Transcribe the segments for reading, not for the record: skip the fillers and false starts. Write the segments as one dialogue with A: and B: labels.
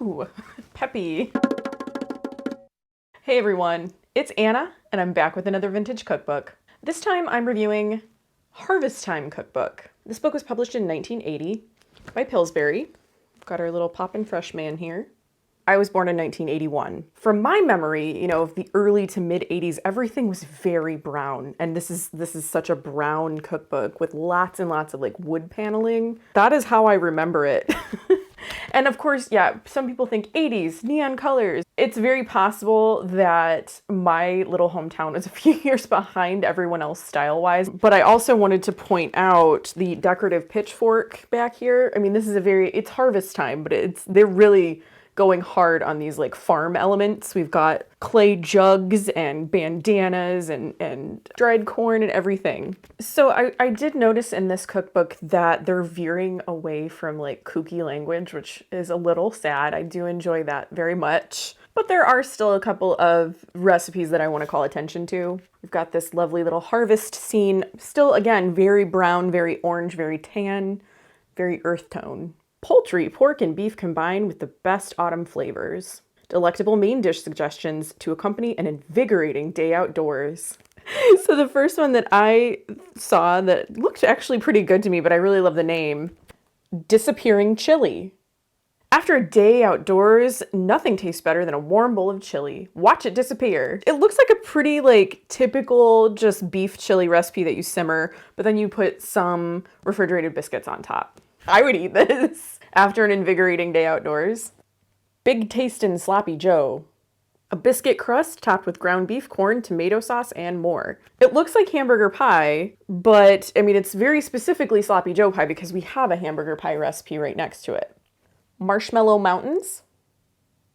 A: Ooh, peppy. Hey everyone, it's Anna, and I'm back with another vintage cookbook. This time I'm reviewing Harvest Time Cookbook. This book was published in 1980 by Pillsbury. We've got our little poppin' fresh man here. I was born in 1981. From my memory, of the early to mid 80s, everything was very brown. And this is such a brown cookbook with lots and lots of like wood paneling. That is how I remember it. And of course, yeah, some people think 80s, neon colors. It's very possible that my little hometown is a few years behind everyone else style-wise. But I also wanted to point out the decorative pitchfork back here. I mean, this is it's harvest time, but they're really going hard on these like farm elements. We've got clay jugs and bandanas and dried corn and everything. So I did notice in this cookbook that they're veering away from like kooky language, which is a little sad. I do enjoy that very much. But there are still a couple of recipes that I want to call attention to. We've got this lovely little harvest scene. Still, again, very brown, very orange, very tan, very earth tone. Poultry, pork, and beef combined with the best autumn flavors. Delectable main dish suggestions to accompany an invigorating day outdoors. So the first one that I saw that looked actually pretty good to me, but I really love the name, Disappearing Chili. After a day outdoors, nothing tastes better than a warm bowl of chili. Watch it disappear. It looks like a pretty like typical just beef chili recipe that you simmer, but then you put some refrigerated biscuits on top. I would eat this after an invigorating day outdoors. Big Tastin' Sloppy Joe. A biscuit crust topped with ground beef, corn, tomato sauce, and more. It looks like hamburger pie, but I mean, it's very specifically Sloppy Joe pie because we have a hamburger pie recipe right next to it. Marshmallow Mountains.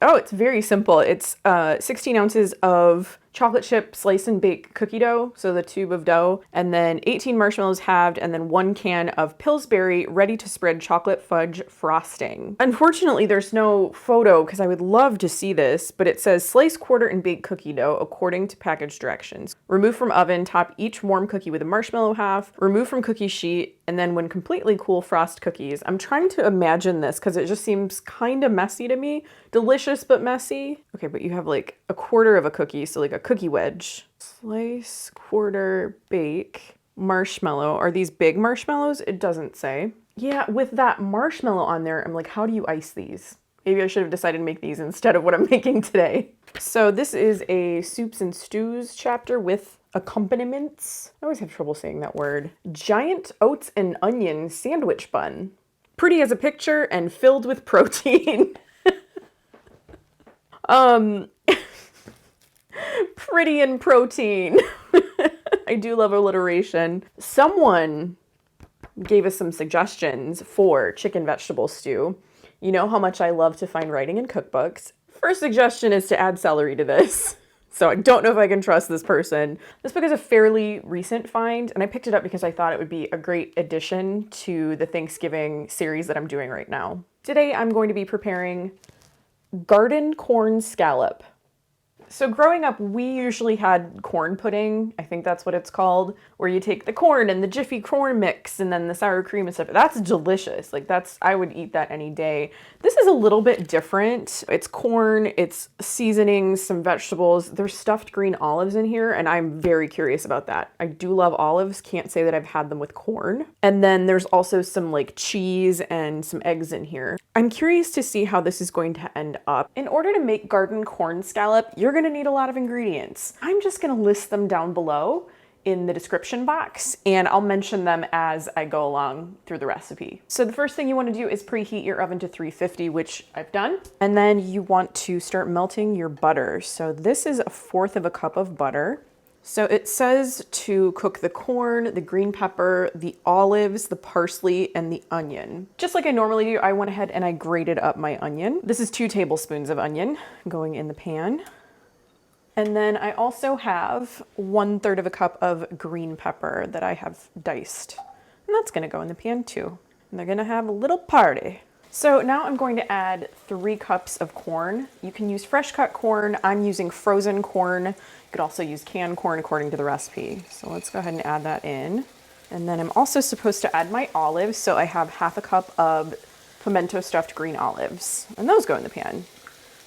A: Oh, it's very simple. It's 16 ounces of chocolate chip slice and bake cookie dough, so the tube of dough, and then 18 marshmallows halved, and then 1 can of Pillsbury ready to spread chocolate fudge frosting. Unfortunately, there's no photo because I would love to see this, but it says slice, quarter, and bake cookie dough according to package directions. Remove from oven, top each warm cookie with a marshmallow half, remove from cookie sheet, and then when completely cool, frost cookies. I'm trying to imagine this because it just seems kind of messy to me. Delicious, but messy. Okay, but you have like a quarter of a cookie, so like a cookie wedge. Slice, quarter, bake, marshmallow. Are these big marshmallows? It doesn't say. Yeah, with that marshmallow on there, I'm like, how do you ice these? Maybe I should have decided to make these instead of what I'm making today. So this is a soups and stews chapter with accompaniments. I always have trouble saying that word. Giant oats and onion sandwich bun. Pretty as a picture and filled with protein. Pretty in protein. I do love alliteration. Someone gave us some suggestions for chicken vegetable stew. You know how much I love to find writing in cookbooks. First suggestion is to add celery to this. So I don't know if I can trust this person. This book is a fairly recent find, and I picked it up because I thought it would be a great addition to the Thanksgiving series that I'm doing right now. Today I'm going to be preparing Garden Corn Scallop. So growing up, we usually had corn pudding. I think that's what it's called, where you take the corn and the Jiffy corn mix and then the sour cream and stuff. That's delicious. I would eat that any day. This is a little bit different. It's corn, it's seasonings, some vegetables. There's stuffed green olives in here, and I'm very curious about that. I do love olives. Can't say that I've had them with corn. And then there's also some like cheese and some eggs in here. I'm curious to see how this is going to end up. In order to make garden corn scallop, you're going to need a lot of ingredients. I'm just going to list them down below in the description box, and I'll mention them as I go along through the recipe. So the first thing you want to do is preheat your oven to 350, which I've done. And then you want to start melting your butter. So this is 1/4 cup of butter. So it says to cook the corn, the green pepper, the olives, the parsley, and the onion. Just like I normally do, I went ahead and I grated up my onion. This is 2 tablespoons of onion going in the pan. And then I also have 1/3 cup of green pepper that I have diced. And that's gonna go in the pan too. And they're gonna have a little party. So now I'm going to add 3 cups of corn. You can use fresh cut corn. I'm using frozen corn. You could also use canned corn according to the recipe. So let's go ahead and add that in. And then I'm also supposed to add my olives. So I have 1/2 cup of pimento stuffed green olives, and those go in the pan.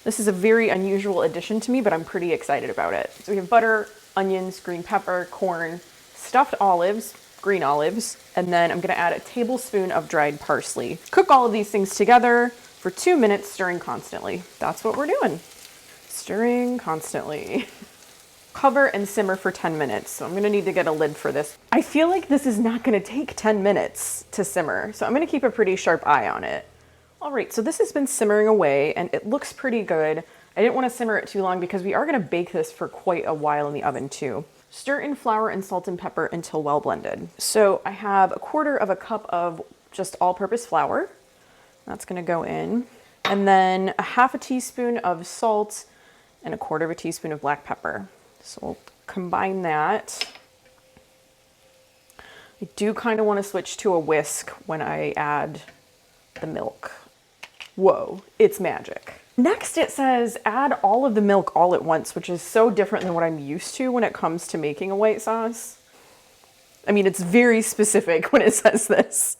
A: This is a very unusual addition to me, but I'm pretty excited about it. So we have butter, onions, green pepper, corn, stuffed olives, green olives, and then I'm gonna add a tablespoon of dried parsley. Cook all of these things together for 2 minutes, stirring constantly. That's what we're doing. Stirring constantly. Cover and simmer for 10 minutes. So I'm gonna need to get a lid for this. I feel like this is not gonna take 10 minutes to simmer, so I'm gonna keep a pretty sharp eye on it. All right, so this has been simmering away and it looks pretty good. I didn't want to simmer it too long because we are going to bake this for quite a while in the oven too. Stir in flour and salt and pepper until well blended. So I have 1/4 cup of just all-purpose flour. That's going to go in. And then 1/2 teaspoon of salt and 1/4 teaspoon of black pepper. So we'll combine that. I do kind of want to switch to a whisk when I add the milk. Whoa, it's magic. Next it says add all of the milk all at once, which is so different than what I'm used to when it comes to making a white sauce. I mean, it's very specific when it says this.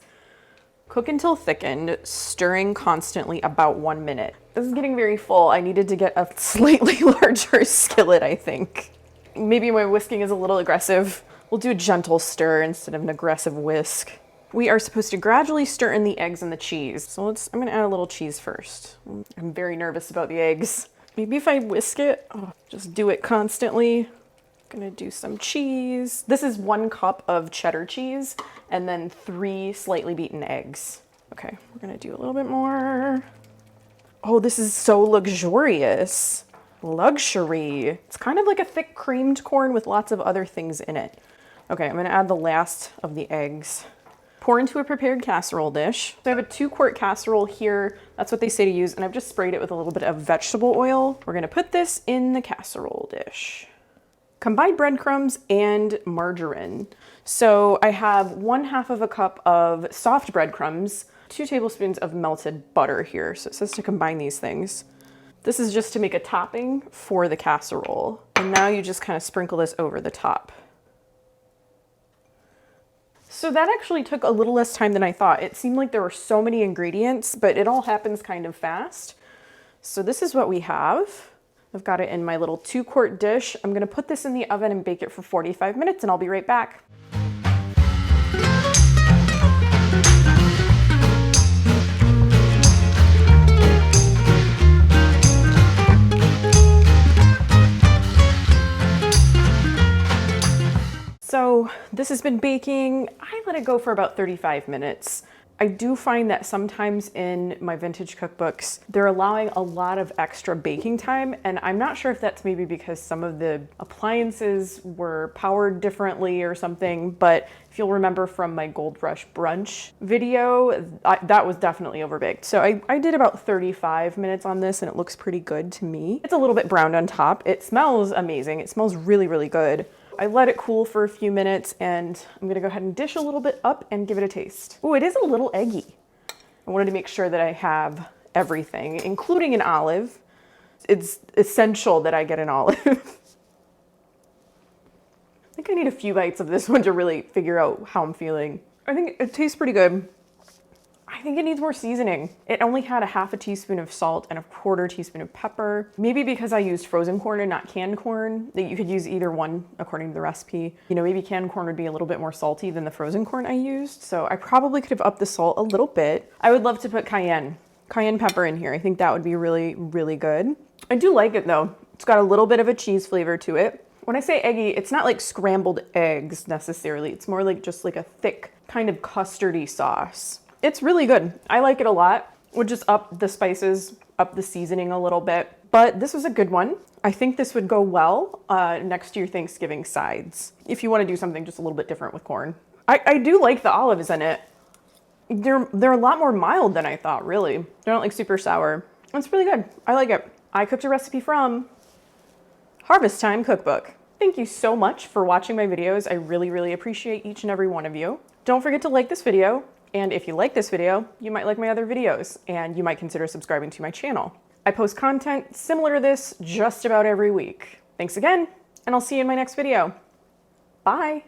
A: Cook until thickened, stirring constantly about 1 minute. This is getting very full. I needed to get a slightly larger skillet, I think. Maybe my whisking is a little aggressive. We'll do a gentle stir instead of an aggressive whisk. We are supposed to gradually stir in the eggs and the cheese. So I'm gonna add a little cheese first. I'm very nervous about the eggs. Maybe if I whisk it, just do it constantly. Gonna do some cheese. This is 1 cup of cheddar cheese and then 3 slightly beaten eggs. Okay, we're gonna do a little bit more. Oh, this is so luxurious. Luxury. It's kind of like a thick creamed corn with lots of other things in it. Okay, I'm gonna add the last of the eggs. Pour into a prepared casserole dish. So I have a 2-quart casserole here. That's what they say to use, and I've just sprayed it with a little bit of vegetable oil. We're gonna put this in the casserole dish. Combine breadcrumbs and margarine. So I have 1/2 cup of soft breadcrumbs, 2 tablespoons of melted butter here. So it says to combine these things. This is just to make a topping for the casserole. And now you just kind of sprinkle this over the top. So that actually took a little less time than I thought. It seemed like there were so many ingredients, but it all happens kind of fast. So this is what we have. I've got it in my little 2-quart dish. I'm gonna put this in the oven and bake it for 45 minutes and I'll be right back. So this has been baking. I let it go for about 35 minutes. I do find that sometimes in my vintage cookbooks, they're allowing a lot of extra baking time, and I'm not sure if that's maybe because some of the appliances were powered differently or something, but if you'll remember from my Gold Rush brunch video, that was definitely overbaked. So I did about 35 minutes on this and it looks pretty good to me. It's a little bit browned on top. It smells amazing. It smells really, really good. I let it cool for a few minutes and I'm gonna go ahead and dish a little bit up and give it a taste. Oh, it is a little eggy. I wanted to make sure that I have everything, including an olive. It's essential that I get an olive. I think I need a few bites of this one to really figure out how I'm feeling. I think it tastes pretty good. I think it needs more seasoning. It only had 1/2 teaspoon of salt and 1/4 teaspoon of pepper. Maybe because I used frozen corn and not canned corn, that you could use either one according to the recipe. You know, maybe canned corn would be a little bit more salty than the frozen corn I used. So I probably could have upped the salt a little bit. I would love to put cayenne pepper in here. I think that would be really, really good. I do like it though. It's got a little bit of a cheese flavor to it. When I say eggy, it's not like scrambled eggs necessarily. It's more like just like a thick kind of custardy sauce. It's really good. I like it a lot. Would just up the spices, up the seasoning a little bit. But this was a good one. I think this would go well next to your Thanksgiving sides if you want to do something just a little bit different with corn. I do like the olives in it. They're a lot more mild than I thought, really. They're not like super sour. It's really good. I like it. I cooked a recipe from Harvest Time Cookbook. Thank you so much for watching my videos. I really, really appreciate each and every one of you. Don't forget to like this video. And if you like this video, you might like my other videos and you might consider subscribing to my channel. I post content similar to this just about every week. Thanks again, and I'll see you in my next video. Bye.